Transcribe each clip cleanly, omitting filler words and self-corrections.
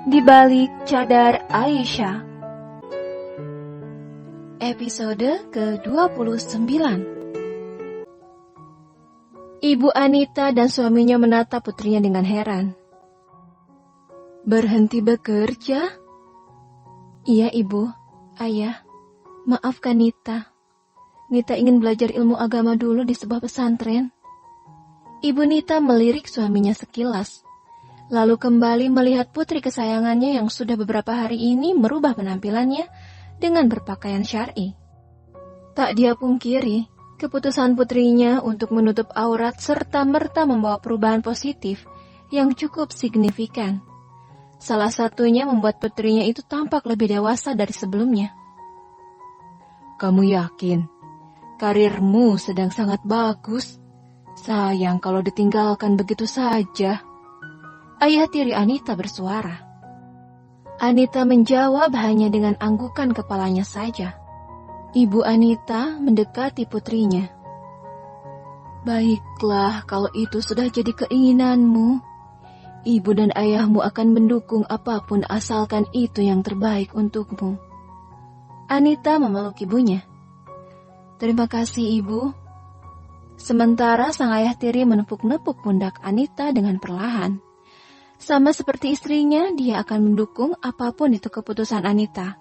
Di balik cadar Aisyah. Episode ke-29. Ibu Anita dan suaminya menatap putrinya dengan heran. Berhenti bekerja? Iya ibu, ayah, maafkan Nita. Nita ingin belajar ilmu agama dulu di sebuah pesantren. Ibu Nita melirik suaminya sekilas, lalu kembali melihat putri kesayangannya yang sudah beberapa hari ini merubah penampilannya dengan berpakaian syar'i. Tak dia pungkiri, keputusan putrinya untuk menutup aurat serta-merta membawa perubahan positif yang cukup signifikan. Salah satunya membuat putrinya itu tampak lebih dewasa dari sebelumnya. Kamu yakin? Karirmu sedang sangat bagus. Sayang kalau ditinggalkan begitu saja. Ayah tiri Anita bersuara. Anita menjawab hanya dengan anggukan kepalanya saja. Ibu Anita mendekati putrinya. Baiklah, kalau itu sudah jadi keinginanmu. Ibu dan ayahmu akan mendukung apapun asalkan itu yang terbaik untukmu. Anita memeluk ibunya. Terima kasih ibu. Sementara sang ayah tiri menepuk-nepuk pundak Anita dengan perlahan. Sama seperti istrinya, dia akan mendukung apapun itu keputusan Anita.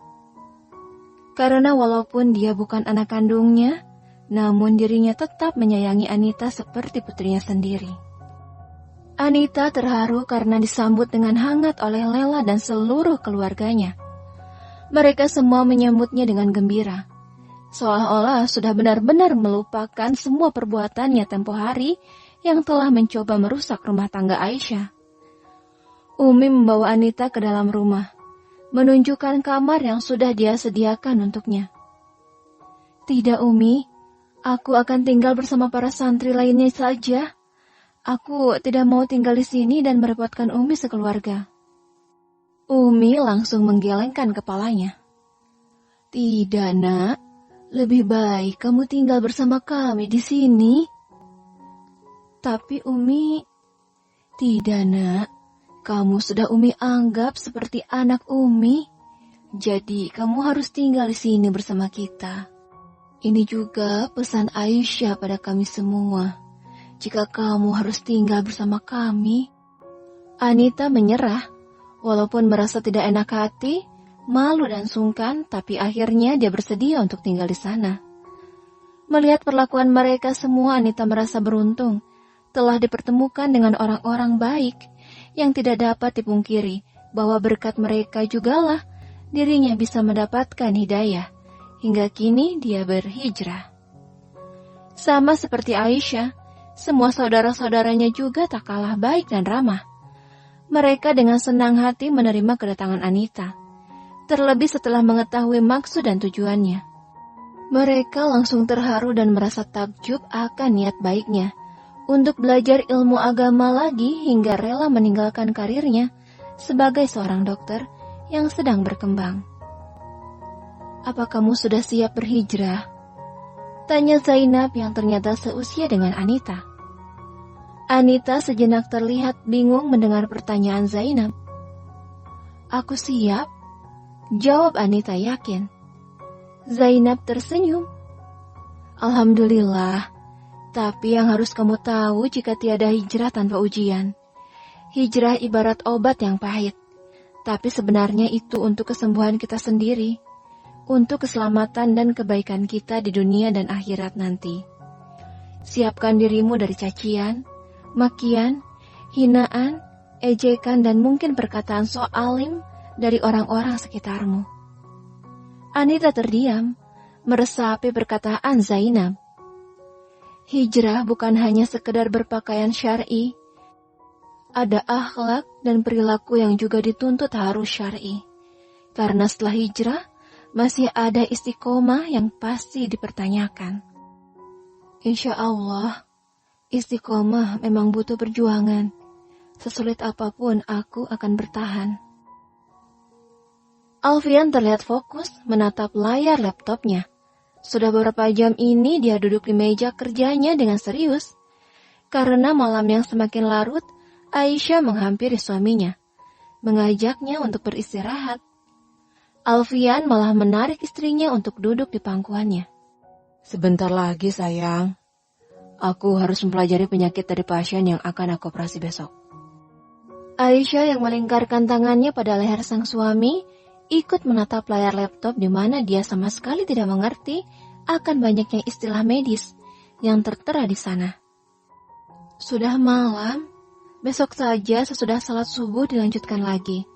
Karena walaupun dia bukan anak kandungnya, namun dirinya tetap menyayangi Anita seperti putrinya sendiri. Anita terharu karena disambut dengan hangat oleh Lela dan seluruh keluarganya. Mereka semua menyambutnya dengan gembira, seolah-olah sudah benar-benar melupakan semua perbuatannya tempo hari yang telah mencoba merusak rumah tangga Aisyah. Umi membawa Anita ke dalam rumah, menunjukkan kamar yang sudah dia sediakan untuknya. Tidak Umi, aku akan tinggal bersama para santri lainnya saja. Aku tidak mau tinggal di sini dan merepotkan Umi sekeluarga. Umi langsung menggelengkan kepalanya. Tidak nak, lebih baik kamu tinggal bersama kami di sini. Tapi Umi, tidak nak. Kamu sudah Umi anggap seperti anak Umi, jadi kamu harus tinggal di sini bersama kita. Ini juga pesan Aisyah pada kami semua. Jika kamu harus tinggal bersama kami. Anita menyerah, walaupun merasa tidak enak hati, malu dan sungkan, tapi akhirnya dia bersedia untuk tinggal di sana. Melihat perlakuan mereka semua, Anita merasa beruntung, telah dipertemukan dengan orang-orang baik, yang tidak dapat dipungkiri bahwa berkat mereka jugalah dirinya bisa mendapatkan hidayah. Hingga kini dia berhijrah. Sama seperti Aisyah, semua saudara-saudaranya juga tak kalah baik dan ramah. Mereka dengan senang hati menerima kedatangan Anita, terlebih setelah mengetahui maksud dan tujuannya. Mereka langsung terharu dan merasa takjub akan niat baiknya untuk belajar ilmu agama lagi hingga rela meninggalkan karirnya sebagai seorang dokter yang sedang berkembang. Apa kamu sudah siap berhijrah? Tanya Zainab yang ternyata seusia dengan Anita. Anita sejenak terlihat bingung mendengar pertanyaan Zainab. Aku siap, jawab Anita yakin. Zainab tersenyum. Alhamdulillah. Tapi yang harus kamu tahu jika tiada hijrah tanpa ujian. Hijrah ibarat obat yang pahit. Tapi sebenarnya itu untuk kesembuhan kita sendiri. Untuk keselamatan dan kebaikan kita di dunia dan akhirat nanti. Siapkan dirimu dari cacian, makian, hinaan, ejekan dan mungkin perkataan so alim dari orang-orang sekitarmu. Anita terdiam, meresapi perkataan Zainab. Hijrah bukan hanya sekedar berpakaian syar'i. Ada akhlak dan perilaku yang juga dituntut harus syar'i. Karena setelah hijrah, masih ada istiqomah yang pasti dipertanyakan. Insya Allah, istiqomah memang butuh perjuangan. Sesulit apapun aku akan bertahan. Alfian terlihat fokus menatap layar laptopnya. Sudah beberapa jam ini dia duduk di meja kerjanya dengan serius. Karena malam yang semakin larut, Aisyah menghampiri suaminya. mengajaknya untuk beristirahat. Alfian malah menarik istrinya untuk duduk di pangkuannya. Sebentar lagi sayang, aku harus mempelajari penyakit dari pasien yang akan aku operasi besok. Aisyah yang melingkarkan tangannya pada leher sang suami, ikut menatap layar laptop di mana dia sama sekali tidak mengerti akan banyaknya istilah medis yang tertera di sana. Sudah malam, besok saja sesudah salat subuh dilanjutkan lagi.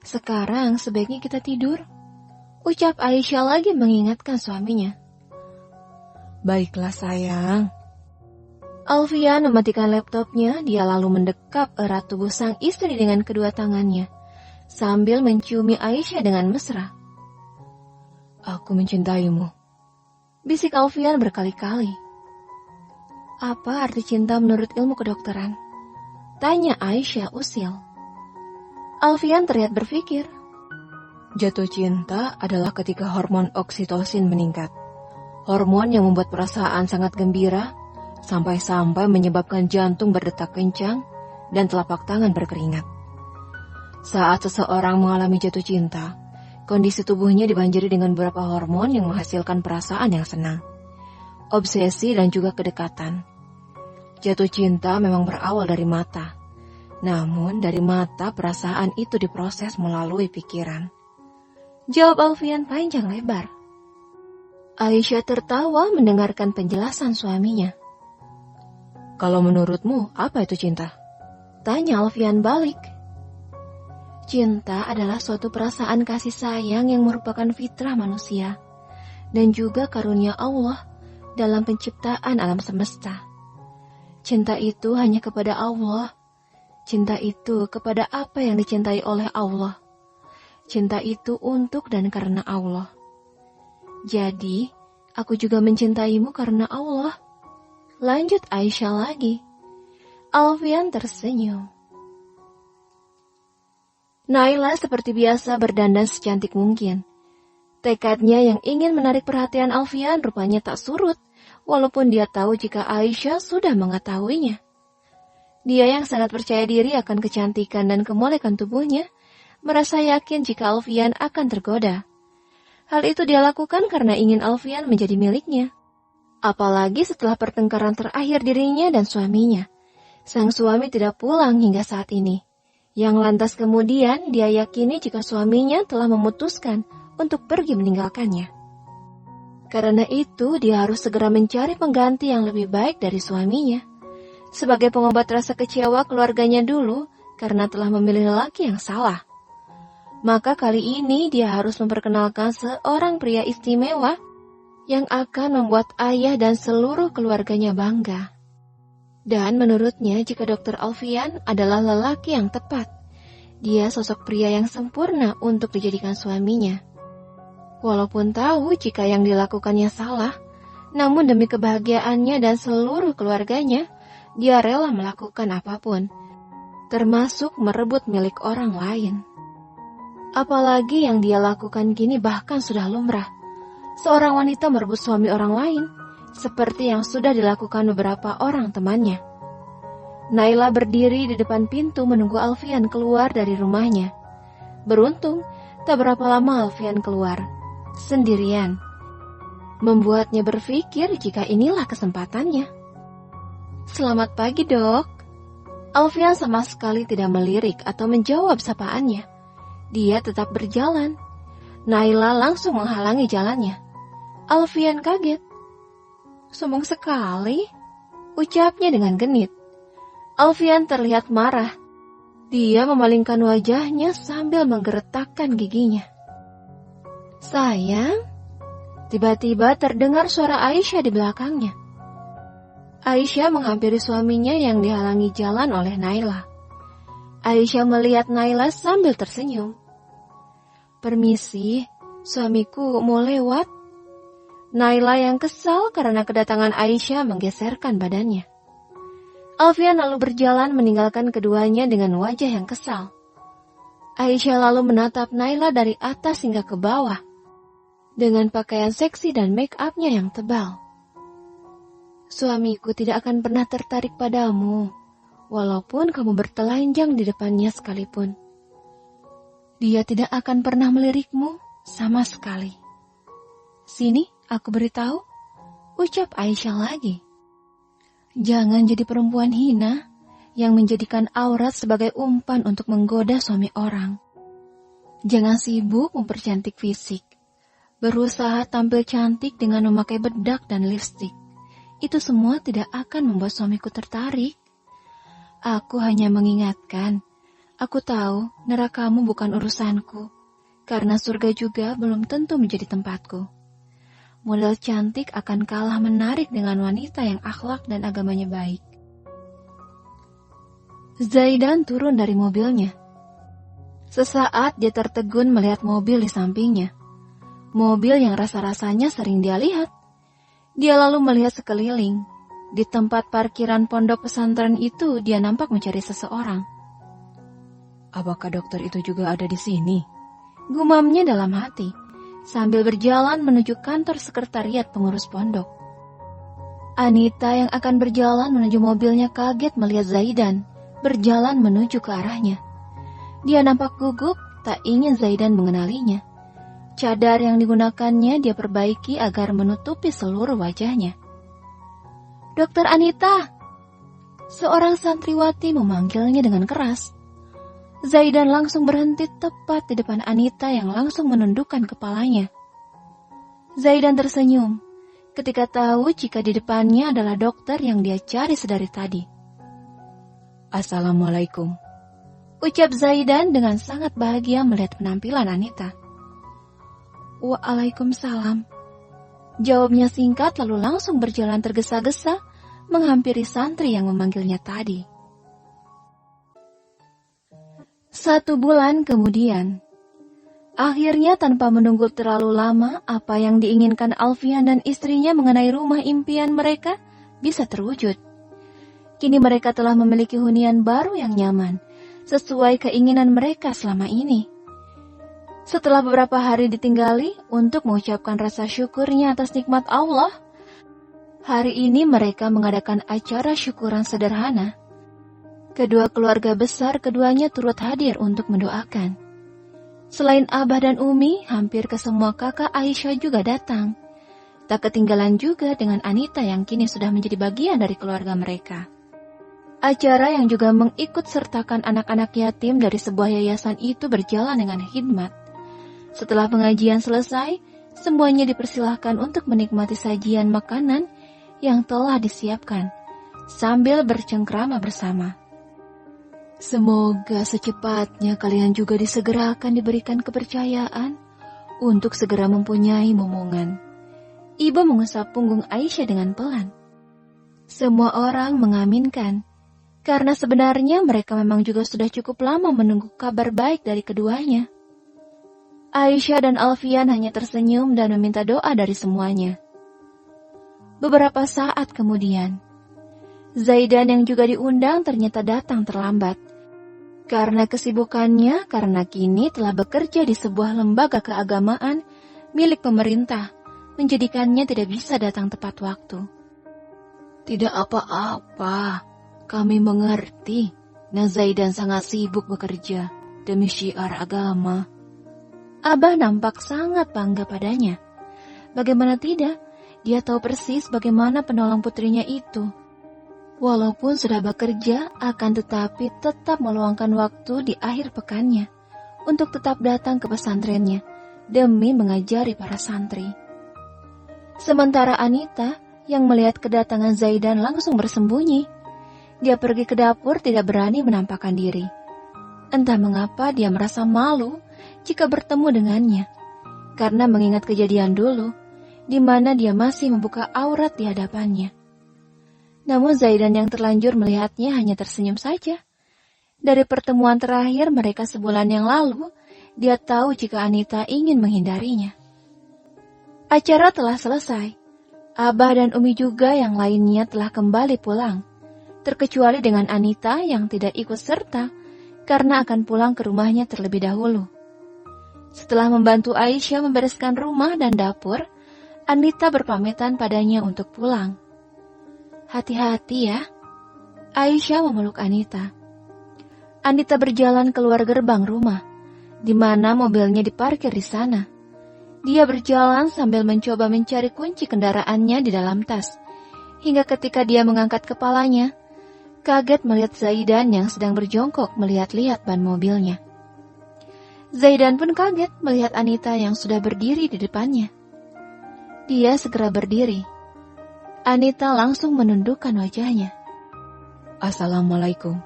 Sekarang sebaiknya kita tidur, ucap Aisyah lagi mengingatkan suaminya. Baiklah sayang. Alfian mematikan laptopnya, dia lalu mendekap erat tubuh sang istri dengan kedua tangannya, sambil menciumi Aisyah dengan mesra. Aku mencintaimu, bisik Alfian berkali-kali. Apa arti cinta menurut ilmu kedokteran? Tanya Aisyah usil. Alfian terlihat berpikir. Jatuh cinta adalah ketika hormon oksitosin meningkat. Hormon yang membuat perasaan sangat gembira, sampai-sampai menyebabkan jantung berdetak kencang dan telapak tangan berkeringat. Saat seseorang mengalami jatuh cinta, kondisi tubuhnya dibanjiri dengan beberapa hormon yang menghasilkan perasaan yang senang, obsesi dan juga kedekatan. Jatuh cinta memang berawal dari mata, namun dari mata perasaan itu diproses melalui pikiran. Jawab Alfian panjang lebar. Aisyah tertawa mendengarkan penjelasan suaminya. Kalau menurutmu, apa itu cinta? Tanya Alfian balik. Cinta adalah suatu perasaan kasih sayang yang merupakan fitrah manusia dan juga karunia Allah dalam penciptaan alam semesta. Cinta itu hanya kepada Allah. Cinta itu kepada apa yang dicintai oleh Allah. Cinta itu untuk dan karena Allah. Jadi, aku juga mencintaimu karena Allah. Lanjut Aisyah lagi. Alfian tersenyum. Naila seperti biasa berdandan secantik mungkin. Tekadnya yang ingin menarik perhatian Alfian rupanya tak surut, walaupun dia tahu jika Aisyah sudah mengetahuinya. Dia yang sangat percaya diri akan kecantikan dan kemolekan tubuhnya, merasa yakin jika Alfian akan tergoda. Hal itu dia lakukan karena ingin Alfian menjadi miliknya. Apalagi setelah pertengkaran terakhir dirinya dan suaminya. Sang suami tidak pulang hingga saat ini. Yang lantas kemudian dia yakini jika suaminya telah memutuskan untuk pergi meninggalkannya. Karena itu dia harus segera mencari pengganti yang lebih baik dari suaminya. Sebagai pengobat rasa kecewa keluarganya dulu karena telah memilih lelaki yang salah. Maka kali ini dia harus memperkenalkan seorang pria istimewa yang akan membuat ayah dan seluruh keluarganya bangga. Dan menurutnya jika Dr. Alfian adalah lelaki yang tepat, dia sosok pria yang sempurna untuk dijadikan suaminya. Walaupun tahu jika yang dilakukannya salah, namun demi kebahagiaannya dan seluruh keluarganya, dia rela melakukan apapun, termasuk merebut milik orang lain. Apalagi yang dia lakukan kini bahkan sudah lumrah. Seorang wanita merebut suami orang lain, seperti yang sudah dilakukan beberapa orang temannya. Naila berdiri di depan pintu menunggu Alfian keluar dari rumahnya. Beruntung, tak berapa lama Alfian keluar, sendirian. Membuatnya berpikir jika inilah kesempatannya. Selamat pagi, Dok. Alfian sama sekali tidak melirik atau menjawab sapaannya. Dia tetap berjalan. Naila langsung menghalangi jalannya. Alfian kaget. Sombong sekali, ucapnya dengan genit. Alfian terlihat marah. Dia memalingkan wajahnya sambil menggeretakkan giginya. Sayang, tiba-tiba terdengar suara Aisyah di belakangnya. Aisyah menghampiri suaminya yang dihalangi jalan oleh Naila. Aisyah melihat Naila sambil tersenyum. Permisi, suamiku mau lewat. Naila yang kesal karena kedatangan Aisyah menggeserkan badannya. Alfian lalu berjalan meninggalkan keduanya dengan wajah yang kesal. Aisyah lalu menatap Naila dari atas hingga ke bawah, dengan pakaian seksi dan make-up-nya yang tebal. Suamiku tidak akan pernah tertarik padamu, walaupun kamu bertelanjang di depannya sekalipun. Dia tidak akan pernah melirikmu sama sekali. Sini, aku beritahu, ucap Aisyah lagi. Jangan jadi perempuan hina yang menjadikan aurat sebagai umpan untuk menggoda suami orang. Jangan sibuk mempercantik fisik, berusaha tampil cantik dengan memakai bedak dan lipstik. Itu semua tidak akan membuat suamiku tertarik. Aku hanya mengingatkan, aku tahu nerakamu bukan urusanku, karena surga juga belum tentu menjadi tempatku. Model cantik akan kalah menarik dengan wanita yang akhlak dan agamanya baik. Zaidan turun dari mobilnya. Sesaat dia tertegun melihat mobil di sampingnya. Mobil yang rasa-rasanya sering dia lihat. Dia lalu melihat sekeliling. Di tempat parkiran pondok pesantren itu dia nampak mencari seseorang. Apakah dokter itu juga ada di sini? Gumamnya dalam hati, sambil berjalan menuju kantor sekretariat pengurus pondok. Anita yang akan berjalan menuju mobilnya kaget melihat Zaidan berjalan menuju ke arahnya. Dia nampak gugup, tak ingin Zaidan mengenalinya. Cadar yang digunakannya dia perbaiki agar menutupi seluruh wajahnya. Dokter Anita! Seorang santriwati memanggilnya dengan keras. Zaidan langsung berhenti tepat di depan Anita yang langsung menundukkan kepalanya. Zaidan tersenyum ketika tahu jika di depannya adalah dokter yang dia cari sedari tadi. Assalamualaikum, ucap Zaidan dengan sangat bahagia melihat penampilan Anita. Waalaikumsalam, jawabnya singkat lalu langsung berjalan tergesa-gesa menghampiri santri yang memanggilnya tadi. 1 bulan kemudian, akhirnya tanpa menunggu terlalu lama, apa yang diinginkan Alfian dan istrinya mengenai rumah impian mereka bisa terwujud. Kini mereka telah memiliki hunian baru yang nyaman, sesuai keinginan mereka selama ini. Setelah beberapa hari ditinggali untuk mengucapkan rasa syukurnya atas nikmat Allah, hari ini mereka mengadakan acara syukuran sederhana. Kedua keluarga besar keduanya turut hadir untuk mendoakan. Selain Abah dan Umi, hampir ke semua kakak Aisyah juga datang. Tak ketinggalan juga dengan Anita yang kini sudah menjadi bagian dari keluarga mereka. Acara yang juga mengikut sertakan anak-anak yatim dari sebuah yayasan itu berjalan dengan hikmat. Setelah pengajian selesai, semuanya dipersilahkan untuk menikmati sajian makanan yang telah disiapkan, sambil bercengkrama bersama. Semoga secepatnya kalian juga disegerakan diberikan kepercayaan untuk segera mempunyai momongan. Ibu mengusap punggung Aisyah dengan pelan. Semua orang mengaminkan, karena sebenarnya mereka memang juga sudah cukup lama menunggu kabar baik dari keduanya. Aisyah dan Alfian hanya tersenyum dan meminta doa dari semuanya. Beberapa saat kemudian, Zaidan yang juga diundang ternyata datang terlambat. Karena kesibukannya, karena kini telah bekerja di sebuah lembaga keagamaan milik pemerintah, menjadikannya tidak bisa datang tepat waktu. Tidak apa-apa, kami mengerti. Zaidan sangat sibuk bekerja demi syiar agama. Abah nampak sangat bangga padanya. Bagaimana tidak, dia tahu persis bagaimana penolong putrinya itu. Walaupun sudah bekerja, akan tetapi tetap meluangkan waktu di akhir pekannya untuk tetap datang ke pesantrennya demi mengajari para santri. Sementara Anita yang melihat kedatangan Zaidan langsung bersembunyi. Dia pergi ke dapur tidak berani menampakkan diri. Entah mengapa dia merasa malu jika bertemu dengannya, karena mengingat kejadian dulu, di mana dia masih membuka aurat di hadapannya. Namun Zaidan yang terlanjur melihatnya hanya tersenyum saja. Dari pertemuan terakhir mereka sebulan yang lalu, dia tahu jika Anita ingin menghindarinya. Acara telah selesai. Abah dan Umi juga yang lainnya telah kembali pulang, terkecuali dengan Anita yang tidak ikut serta karena akan pulang ke rumahnya terlebih dahulu. Setelah membantu Aisyah membereskan rumah dan dapur, Anita berpamitan padanya untuk pulang. Hati-hati ya, Aisyah memeluk Anita. Anita berjalan keluar gerbang rumah. di mana mobilnya diparkir di sana. Dia berjalan sambil mencoba mencari kunci kendaraannya di dalam tas. Hingga ketika dia mengangkat kepalanya, kaget melihat Zaidan yang sedang berjongkok melihat-lihat ban mobilnya. Zaidan pun kaget melihat Anita yang sudah berdiri di depannya. Dia segera berdiri. Anita langsung menundukkan wajahnya. Assalamualaikum.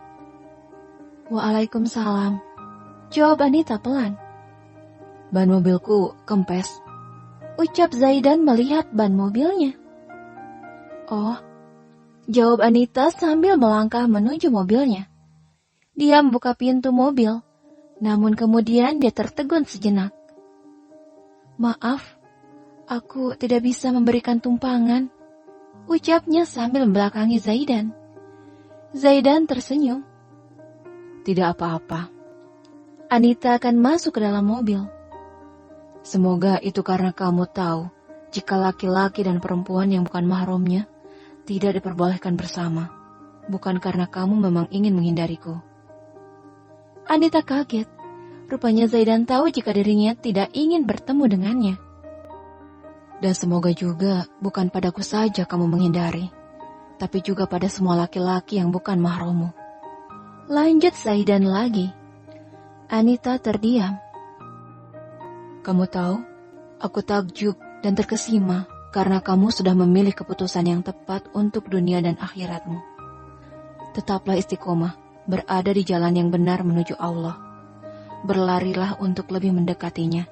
Waalaikumsalam. Jawab Anita pelan. Ban mobilku kempes. Ucap Zaidan melihat ban mobilnya. Oh, jawab Anita sambil melangkah menuju mobilnya. Dia membuka pintu mobil, namun kemudian dia tertegun sejenak. Maaf, aku tidak bisa memberikan tumpangan, ucapnya sambil membelakangi Zaidan. Zaidan tersenyum. Tidak apa-apa. Anita akan masuk ke dalam mobil. Semoga itu karena kamu tahu jika laki-laki dan perempuan yang bukan mahramnya tidak diperbolehkan bersama, bukan karena kamu memang ingin menghindariku. Anita kaget. Rupanya Zaidan tahu jika dirinya tidak ingin bertemu dengannya. Dan semoga juga bukan padaku saja kamu menghindari, tapi juga pada semua laki-laki yang bukan mahrammu. Lanjut Zaidan lagi. Anita terdiam. Kamu tahu, aku takjub dan terkesima karena kamu sudah memilih keputusan yang tepat untuk dunia dan akhiratmu. Tetaplah istiqomah, berada di jalan yang benar menuju Allah. Berlarilah untuk lebih mendekatinya.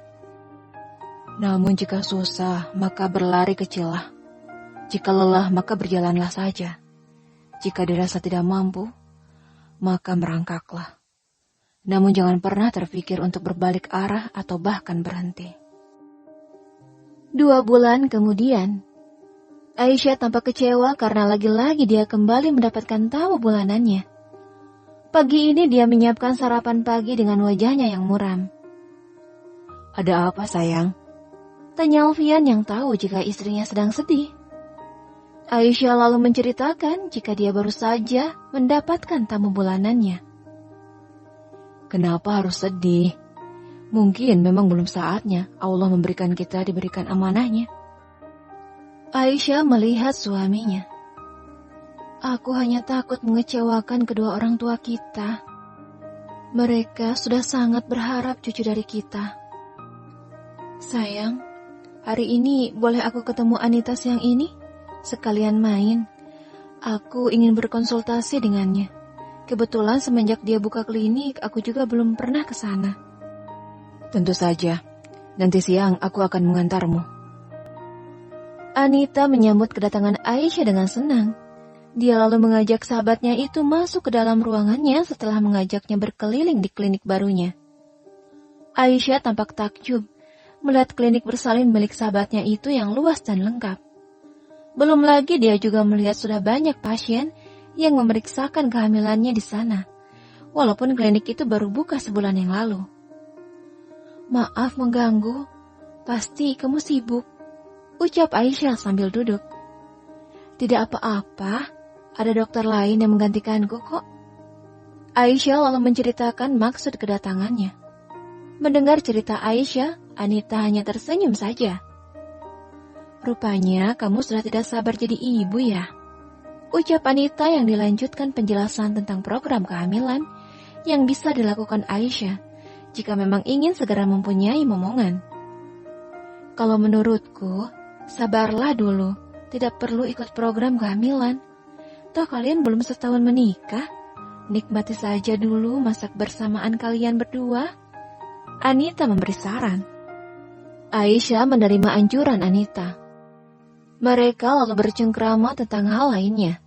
Namun jika susah, maka berlari kecillah. Jika lelah, maka berjalanlah saja. Jika dirasa tidak mampu, maka merangkaklah. Namun jangan pernah terpikir untuk berbalik arah atau bahkan berhenti. 2 bulan kemudian, Aisyah tampak kecewa karena lagi-lagi dia kembali mendapatkan tamu bulanannya. Pagi ini dia menyiapkan sarapan pagi dengan wajahnya yang muram. Ada apa sayang? Tanya Alfian yang tahu jika istrinya sedang sedih. Aisyah lalu menceritakan jika dia baru saja mendapatkan tamu bulanannya. Kenapa harus sedih? Mungkin memang belum saatnya Allah memberikan kita diberikan amanahnya. Aisyah melihat suaminya. Aku hanya takut mengecewakan kedua orang tua kita. Mereka sudah sangat berharap cucu dari kita. Sayang, hari ini boleh aku ketemu Anita siang ini? Sekalian main. Aku ingin berkonsultasi dengannya. Kebetulan semenjak dia buka klinik, aku juga belum pernah ke sana. Tentu saja. Nanti siang aku akan mengantarmu. Anita menyambut kedatangan Aisyah dengan senang. Dia lalu mengajak sahabatnya itu masuk ke dalam ruangannya setelah mengajaknya berkeliling di klinik barunya. Aisyah tampak takjub melihat klinik bersalin milik sahabatnya itu yang luas dan lengkap. Belum lagi dia juga melihat sudah banyak pasien yang memeriksakan kehamilannya di sana, walaupun klinik itu baru buka sebulan yang lalu. Maaf mengganggu, pasti kamu sibuk, ucap Aisyah sambil duduk. Tidak apa-apa, ada dokter lain yang menggantikanku kok. Aisyah lalu menceritakan maksud kedatangannya. Mendengar cerita Aisyah, Anita hanya tersenyum saja. Rupanya kamu sudah tidak sabar jadi ibu ya, ucap Anita yang dilanjutkan penjelasan tentang program kehamilan yang bisa dilakukan Aisyah jika memang ingin segera mempunyai momongan. Kalau menurutku, sabarlah dulu, tidak perlu ikut program kehamilan. Toh kalian belum setahun menikah, nikmati saja dulu masak bersamaan kalian berdua. Anita memberi saran. Aisyah menerima anjuran Anita. Mereka lalu bercengkrama tentang hal lainnya.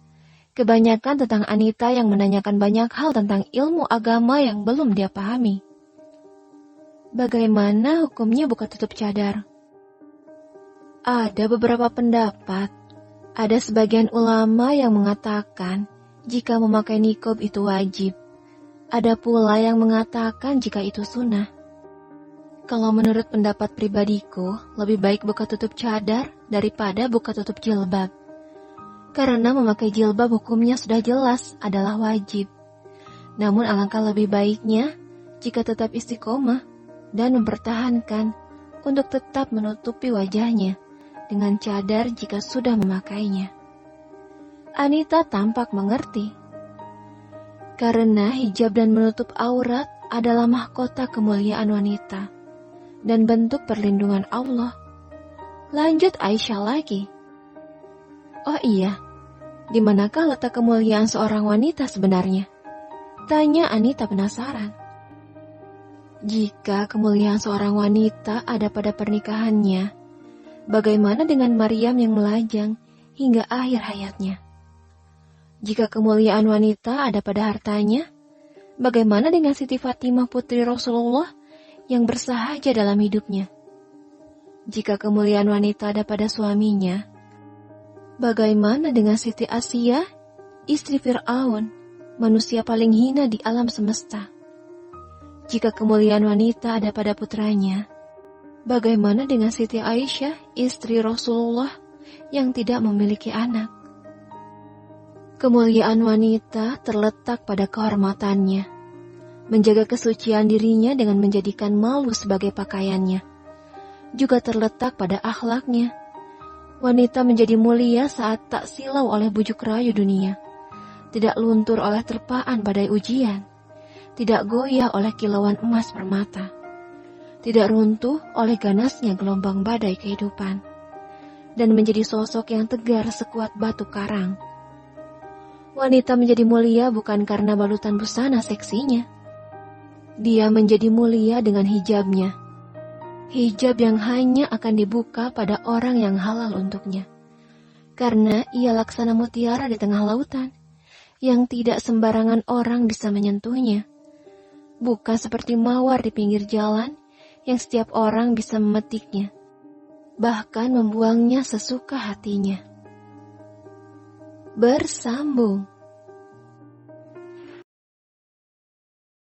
Kebanyakan tentang Anita yang menanyakan banyak hal tentang ilmu agama yang belum dia pahami. Bagaimana hukumnya buka tutup cadar? Ada beberapa pendapat. Ada sebagian ulama yang mengatakan jika memakai niqab itu wajib. Ada pula yang mengatakan jika itu sunnah. Kalau menurut pendapat pribadiku, lebih baik buka tutup cadar daripada buka tutup jilbab. Karena memakai jilbab hukumnya sudah jelas adalah wajib. Namun alangkah lebih baiknya jika tetap istiqomah. dan mempertahankan untuk tetap menutupi wajahnya dengan cadar jika sudah memakainya. Anita tampak mengerti, karena hijab dan menutup aurat adalah mahkota kemuliaan wanita dan bentuk perlindungan Allah. Lanjut Aisyah lagi. Oh iya, di manakah letak kemuliaan seorang wanita sebenarnya? Tanya Anita penasaran. Jika kemuliaan seorang wanita ada pada pernikahannya, bagaimana dengan Maryam yang melajang hingga akhir hayatnya? Jika kemuliaan wanita ada pada hartanya, bagaimana dengan Siti Fatimah putri Rasulullah yang bersahaja dalam hidupnya? Jika kemuliaan wanita ada pada suaminya, bagaimana dengan Siti Asia, istri Fir'aun, manusia paling hina di alam semesta? Jika kemuliaan wanita ada pada putranya, bagaimana dengan Siti Aisyah, istri Rasulullah yang tidak memiliki anak? Kemuliaan wanita terletak pada kehormatannya, menjaga kesucian dirinya dengan menjadikan malu sebagai pakaiannya. Juga terletak pada akhlaknya. Wanita menjadi mulia saat tak silau oleh bujuk rayu dunia, tidak luntur oleh terpaan badai ujian, tidak goyah oleh kilauan emas permata, tidak runtuh oleh ganasnya gelombang badai kehidupan, dan menjadi sosok yang tegar sekuat batu karang. Wanita menjadi mulia bukan karena balutan busana seksinya. Dia menjadi mulia dengan hijabnya. Hijab yang hanya akan dibuka pada orang yang halal untuknya. Karena ia laksana mutiara di tengah lautan, yang tidak sembarangan orang bisa menyentuhnya. Bukan seperti mawar di pinggir jalan, yang setiap orang bisa memetiknya, bahkan membuangnya sesuka hatinya. Bersambung.